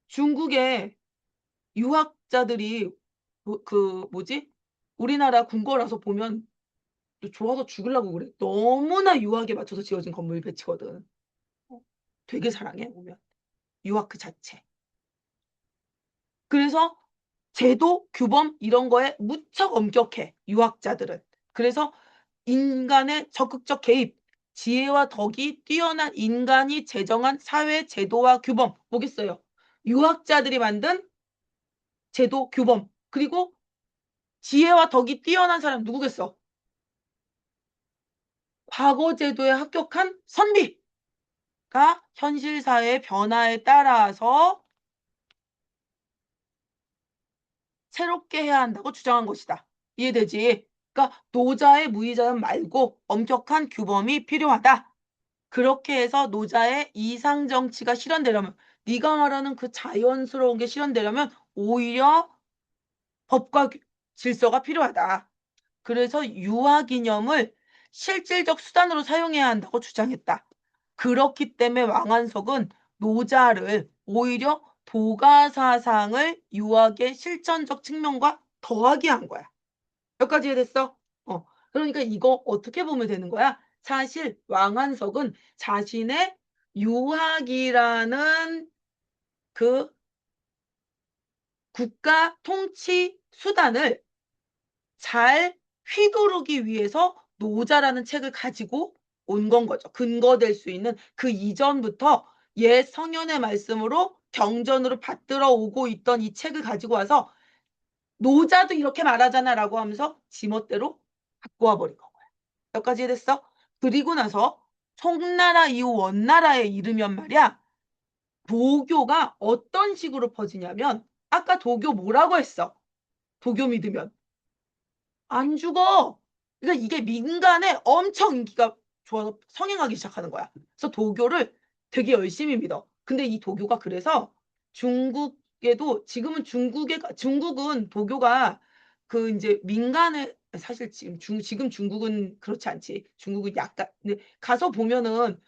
중국의 유학자들이 그 뭐지? 우리나라 궁궐 와서 보면 좋아서 죽으려고 그래. 너무나 유학에 맞춰서 지어진 건물 배치거든. 어. 되게 사랑해 보면. 유학 그 자체. 그래서 제도, 규범 이런 거에 무척 엄격해, 유학자들은. 그래서 인간의 적극적 개입, 지혜와 덕이 뛰어난 인간이 제정한 사회 제도와 규범 뭐겠어요? 유학자들이 만든 제도, 규범. 그리고 지혜와 덕이 뛰어난 사람 누구겠어? 과거 제도에 합격한 선비가 현실 사회의 변화에 따라서 새롭게 해야 한다고 주장한 것이다. 이해되지? 그러니까 노자의 무의자연 말고 엄격한 규범이 필요하다. 그렇게 해서 노자의 이상 정치가 실현되려면 네가 말하는 그 자연스러운 게 실현되려면 오히려 법과 질서가 필요하다. 그래서 유아 기념을 실질적 수단으로 사용해야 한다고 주장했다. 그렇기 때문에 왕한석은 노자를 오히려 도가 사상을 유학의 실천적 측면과 더하게 한 거야. 여기까지 이해됐어? 그러니까 이거 어떻게 보면 되는 거야? 사실 왕한석은 자신의 유학이라는 그 국가 통치 수단을 잘 휘두르기 위해서 노자라는 책을 가지고 온 건 거죠. 근거될 수 있는 그 이전부터 옛 성현의 말씀으로 경전으로 받들어 오고 있던 이 책을 가지고 와서 노자도 이렇게 말하잖아라고 하면서 지멋대로 바꿔와 버린 거야. 여기까지 이해됐어? 그리고 나서 송나라 이후 원나라에 이르면 말이야. 도교가 어떤 식으로 퍼지냐면 아까 도교 뭐라고 했어? 도교 믿으면 안 죽어. 그러니까 이게 민간에 엄청 인기가 좋아서 성행하기 시작하는 거야. 그래서 도교를 되게 열심히 믿어. 근데 이 도교가 그래서 중국에도 지금은 중국은 도교가 그 이제 민간에 사실 지금 중국은 그렇지 않지. 중국은 약간 근데 가서 보면은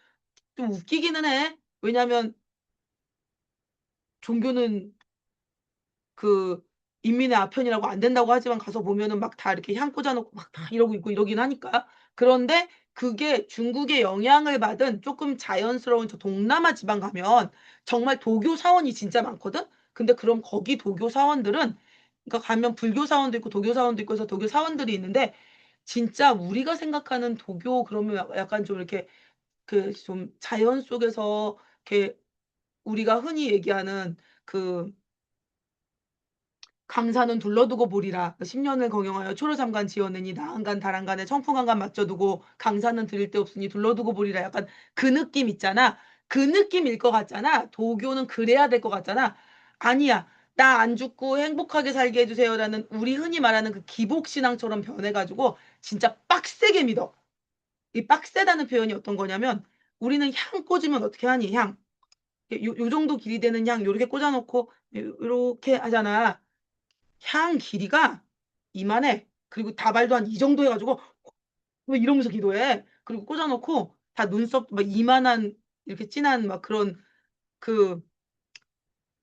좀 웃기기는 해. 왜냐면 종교는 그 인민의 아편이라고 안 된다고 하지만 가서 보면은 막 다 이렇게 향 꽂아 놓고 막 다 이러고 있고 이러긴 하니까. 그런데 그게 중국의 영향을 받은 쪼끔 자연스러운 저 동남아 지방 가면 정말 도교 사원이 진짜 많거든. 근데 그럼 거기 도교 사원들은 그러니까 가면 불교 사원도 있고 도교 사원도 있고 해서 도교 사원들이 있는데 진짜 우리가 생각하는 도교 그러면 약간 좀 이렇게 그 좀 자연 속에서 이렇게 우리가 흔히 얘기하는 그 강산은 둘러두고 보리라. 10년을 경영하여 초로삼간 지어내니 나한간 다란간에 청풍한간 맞춰두고 강산은 들일 데 없으니 둘러두고 보리라. 약간 그 느낌 있잖아. 그 느낌일 것 같잖아. 도교는 그래야 될 것 같잖아. 아니야. 나 안 죽고 행복하게 살게 해주세요라는 우리 흔히 말하는 그 기복신앙처럼 변해가지고 진짜 빡세게 믿어. 이 빡세다는 표현이 어떤 거냐면 우리는 향 꽂으면 어떻게 하니? 향. 요 정도 길이 되는 향 요렇게 꽂아놓고 요렇게 하잖아. 향 길이가 이만해. 그리고 다발도 한 이 정도 해 가지고 막 이러면서 기도해. 그리고 꽂아 놓고 다 눈썹 막 이만한 이렇게 진한 막 그런 그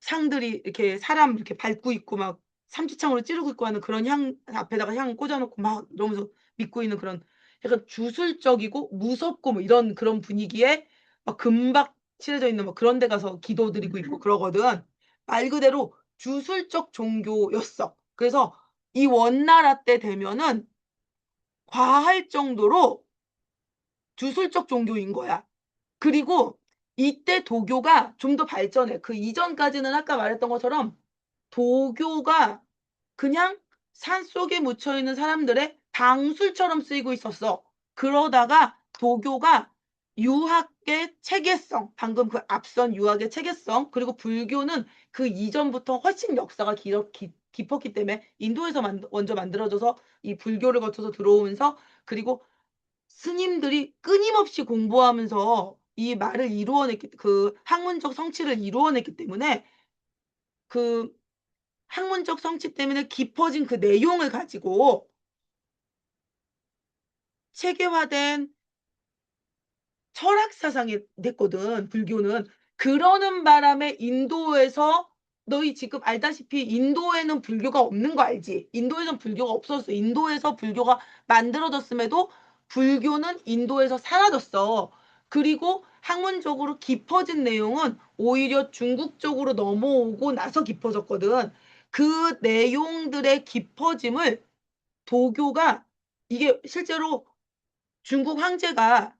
상들이 이렇게 사람 이렇게 밟고 있고 막 삼지창으로 찌르고 있고 하는 그런 향 앞에다가 향 꽂아 놓고 막 이러면서 믿고 있는 그런 약간 주술적이고 무섭고 뭐 이런 그런 분위기에 막 금박 칠해져 있는 뭐 그런 데 가서 기도드리고 있고 그러거든. 말 그대로 주술적 종교였어. 그래서 이 원나라 때 되면은 과할 정도로 주술적 종교인 거야. 그리고 이때 도교가 좀 더 발전해. 그 이전까지는 아까 말했던 것처럼 도교가 그냥 산속에 묻혀 있는 사람들의 방술처럼 쓰이고 있었어. 그러다가 도교가 유학의 체계성, 방금 그 앞선 유학의 체계성, 그리고 불교는 그 이전부터 훨씬 역사가 깊었기 때문에 인도에서 먼저 만들어져서 이 불교를 거쳐서 들어오면서 그리고 스님들이 끊임없이 공부하면서 이 말을 이루어냈기 그 학문적 성취를 이루어냈기 때문에 그 학문적 성취 때문에 깊어진 그 내용을 가지고 체계화된 철학 사상이 됐거든, 불교는. 그러는 바람에 인도에서 너희 지금 알다시피 인도에는 불교가 없는 거 알지? 인도에선 불교가 없었어. 인도에서 불교가 만들어졌음에도 불교는 인도에서 사라졌어. 그리고 학문적으로 깊어진 내용은 오히려 중국 쪽으로 넘어오고 나서 깊어졌거든. 그 내용들의 깊어짐을 도교가 이게 실제로 중국 황제가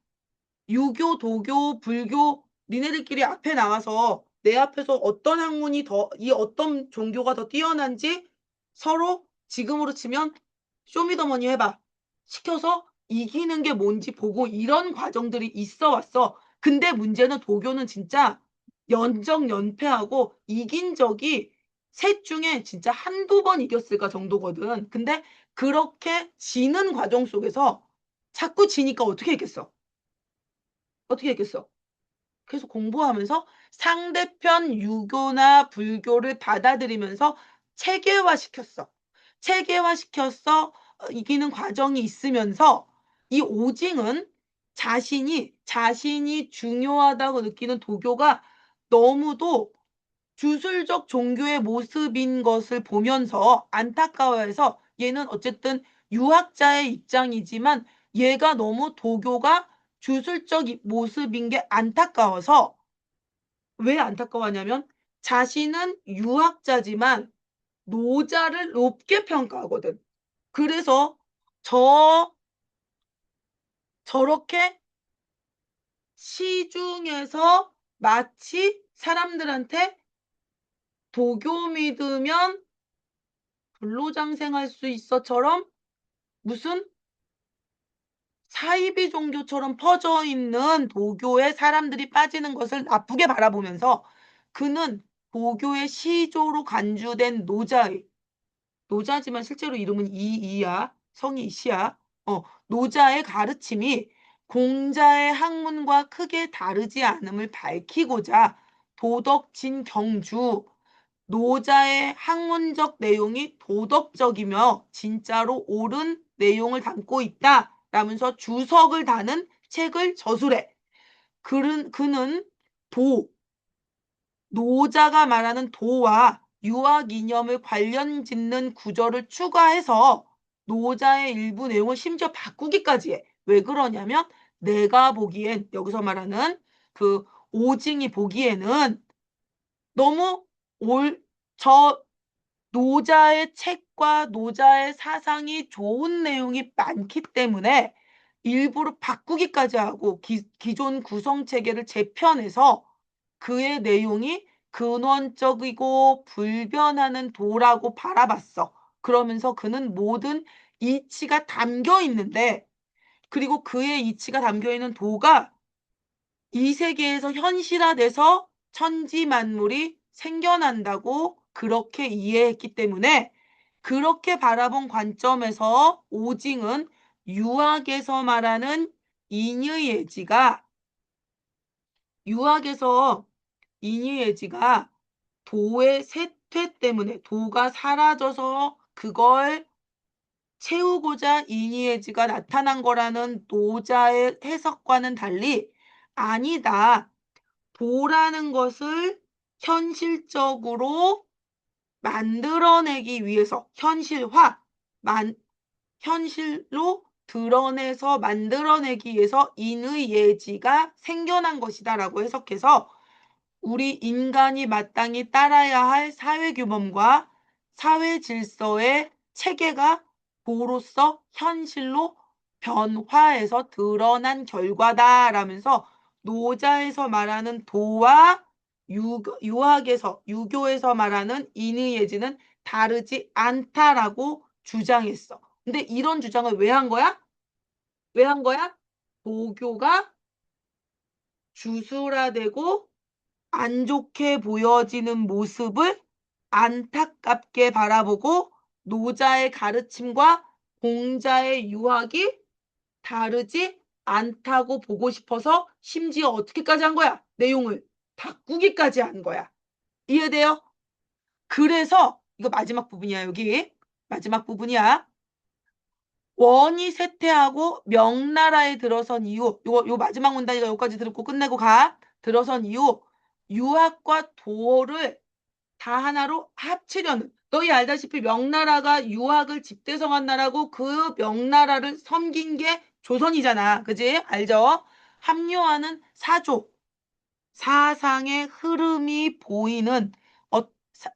유교, 도교, 불교 니네들끼리 앞에 나와서 내 앞에서 어떤 학문이 더, 이 어떤 종교가 더 뛰어난지 서로 지금으로 치면 쇼미더머니 해봐. 시켜서 이기는 게 뭔지 보고 이런 과정들이 있어 왔어. 근데 문제는 도교는 진짜 연정연패하고 이긴 적이 셋 중에 진짜 한두 번 이겼을까 정도거든. 근데 그렇게 지는 과정 속에서 자꾸 지니까 어떻게 했겠어? 어떻게 했겠어? 계속 공부하면서 상대편 유교나 불교를 받아들이면서 체계화시켰어. 체계화시켜서 이기는 과정이 있으면서 이 오징은 자신이 중요하다고 느끼는 도교가 너무도 주술적 종교의 모습인 것을 보면서 안타까워해서 얘는 어쨌든 유학자의 입장이지만 얘가 너무 도교가 주술적 모습인 게 안타까워서 왜 안타까워하냐면 자신은 유학자지만 노자를 높게 평가하거든. 그래서 저 저렇게 시중에서 마치 사람들한테 도교 믿으면 불로장생할 수 있어처럼 무슨 사이비 종교처럼 퍼져 있는 도교에 사람들이 빠지는 것을 나쁘게 바라보면서 그는 도교의 시조로 간주된 노자지만 실제로 이름은 이이야. 성이 이씨야. 노자의 가르침이 공자의 학문과 크게 다르지 않음을 밝히고자 도덕진 경주 노자의 학문적 내용이 도덕적이며 진짜로 옳은 내용을 담고 있다. 라면서 주석을 다는 책을 저술해. 그는 노자가 말하는 도와 유학 이념을 관련 짓는 구절을 추가해서 노자의 일부 내용을 심지어 바꾸기까지 해. 왜 그러냐면 내가 보기엔 여기서 말하는 그 오징이 보기에는 너무 저 노자의 책과 노자의 사상이 좋은 내용이 많기 때문에 일부러 바꾸기까지 하고 기존 구성 체계를 재편해서 그의 내용이 근원적이고 불변하는 도라고 바라봤어. 그러면서 그는 모든 이치가 담겨 있는데 그리고 그의 이치가 담겨 있는 도가 이 세계에서 현실화돼서 천지 만물이 생겨난다고 그렇게 이해했기 때문에 그렇게 바라본 관점에서 오징은 유학에서 말하는 인의예지가 유학에서 인의예지가 도의 쇠퇴 때문에 도가 사라져서 그걸 채우고자 인의예지가 나타난 거라는 노자의 해석과는 달리 아니다. 도라는 것을 현실적으로 만들어내기 위해서 현실로 드러내서 만들어내기 위해서 인의 예지가 생겨난 것이다라고 해석해서 우리 인간이 마땅히 따라야 할 사회 규범과 사회 질서의 체계가 도로서 현실로 변화해서 드러난 결과다라면서 노자에서 말하는 도와 유교에서 말하는 인의예지는 다르지 않다라고 주장했어. 근데 이런 주장을 왜 한 거야? 왜 한 거야? 도교가 주술화되고 안 좋게 보여지는 모습을 안타깝게 바라보고 노자의 가르침과 공자의 유학이 다르지 않다고 보고 싶어서 심지어 어떻게까지 한 거야? 내용을 바꾸기까지 한 거야. 이해돼요? 그래서 이거 마지막 부분이야, 여기. 마지막 부분이야. 원이 쇠퇴하고 명나라에 들어선 이후, 요 마지막 문단이가 여기까지 듣고 끝내고 가. 들어선 이후 유학과 도를 다 하나로 합치려는, 너희 알다시피 명나라가 유학을 집대성한 나라고 그 명나라를 섬긴 게 조선이잖아. 그지? 알죠? 합류하는 사조, 사상의 흐름이 보이는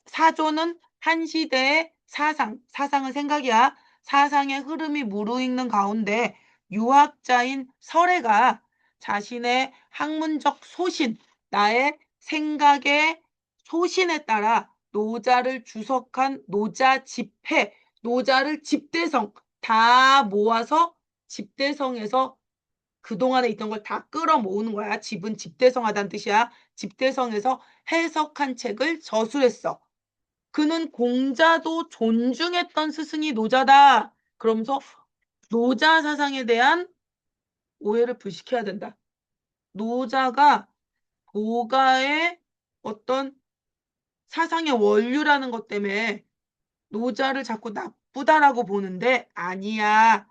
사조는 한 시대의 사상은 생각이야. 사상의 흐름이 무르익는 가운데 유학자인 설애가 자신의 학문적 소신, 나의 생각의 소신에 따라 노자를 주석한 노자 집회, 노자를 집대성 다 모아서 집대성에서 그동안에 있던 걸 다 끌어모으는 거야. 집은 집대성하다는 뜻이야. 집대성에서 해석한 책을 저술했어. 그는 공자도 존중했던 스승이 노자다. 그러면서 노자 사상에 대한 오해를 불식해야 된다. 노자가 고가의 어떤 사상의 원류라는 것 때문에 노자를 자꾸 나쁘다라고 보는데 아니야.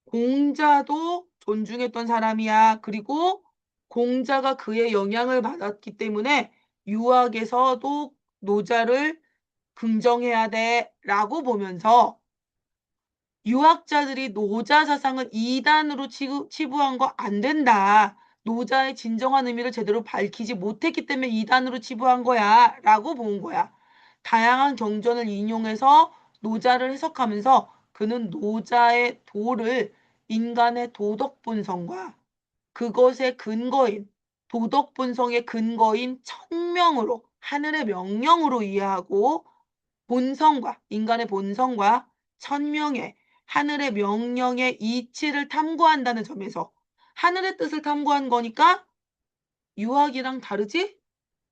공자도 존중했던 사람이야. 그리고 공자가 그의 영향을 받았기 때문에 유학에서도 노자를 긍정해야 돼라고 보면서 유학자들이 노자 사상을 이단으로 치부한 거 안 된다. 노자의 진정한 의미를 제대로 밝히지 못했기 때문에 이단으로 치부한 거야 라고 본 거야. 다양한 경전을 인용해서 노자를 해석하면서 그는 노자의 도를 인간의 도덕 본성과 그것의 근거인 도덕 본성의 근거인 천명으로 하늘의 명령으로 이해하고 본성과 인간의 본성과 천명의 하늘의 명령의 이치를 탐구한다는 점에서 하늘의 뜻을 탐구한 거니까 유학이랑 다르지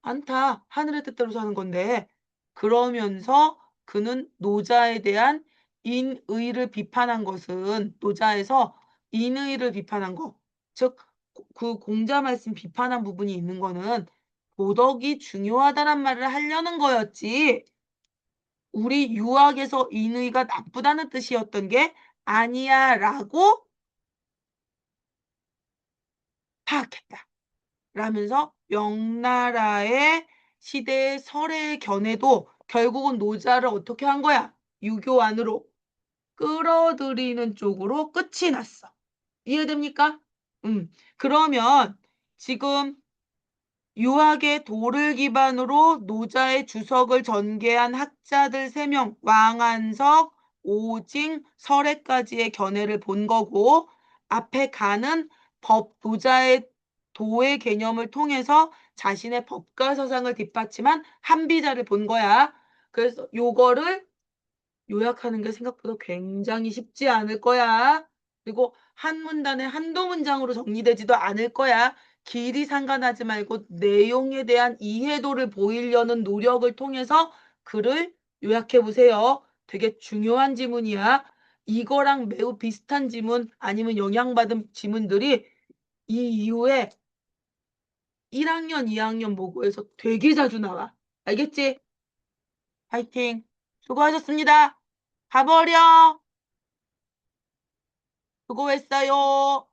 않다. 하늘의 뜻대로 사는 건데 그러면서 그는 노자에 대한 인의를 비판한 것은 노자에서 인의를 비판한 거, 즉 그 공자 말씀 비판한 부분이 있는 거는 도덕이 중요하다란 말을 하려는 거였지. 우리 유학에서 인의가 나쁘다는 뜻이었던 게 아니야 라고 파악했다. 라면서 명나라의 시대의 설의 견해도 결국은 노자를 어떻게 한 거야? 유교 안으로 끌어들이는 쪽으로 끝이 났어. 이해됩니까? 그러면 지금 유학의 도를 기반으로 노자의 주석을 전개한 학자들 3명, 왕한석, 오징, 설애까지의 견해를 본 거고 앞에 가는 노자의 도의 개념을 통해서 자신의 법과 사상을 뒷받침한 한비자를 본 거야. 그래서 요거를 요약하는 게 생각보다 굉장히 쉽지 않을 거야. 그리고 한 문단에 한두 문장으로 정리되지도 않을 거야. 길이 상관하지 말고 내용에 대한 이해도를 보이려는 노력을 통해서 글을 요약해 보세요. 되게 중요한 지문이야. 이거랑 매우 비슷한 지문 아니면 영향받은 지문들이 이 이후에 1학년, 2학년 모고에서 되게 자주 나와. 알겠지? 파이팅! 수고하셨습니다. 가버려! 수고했어요.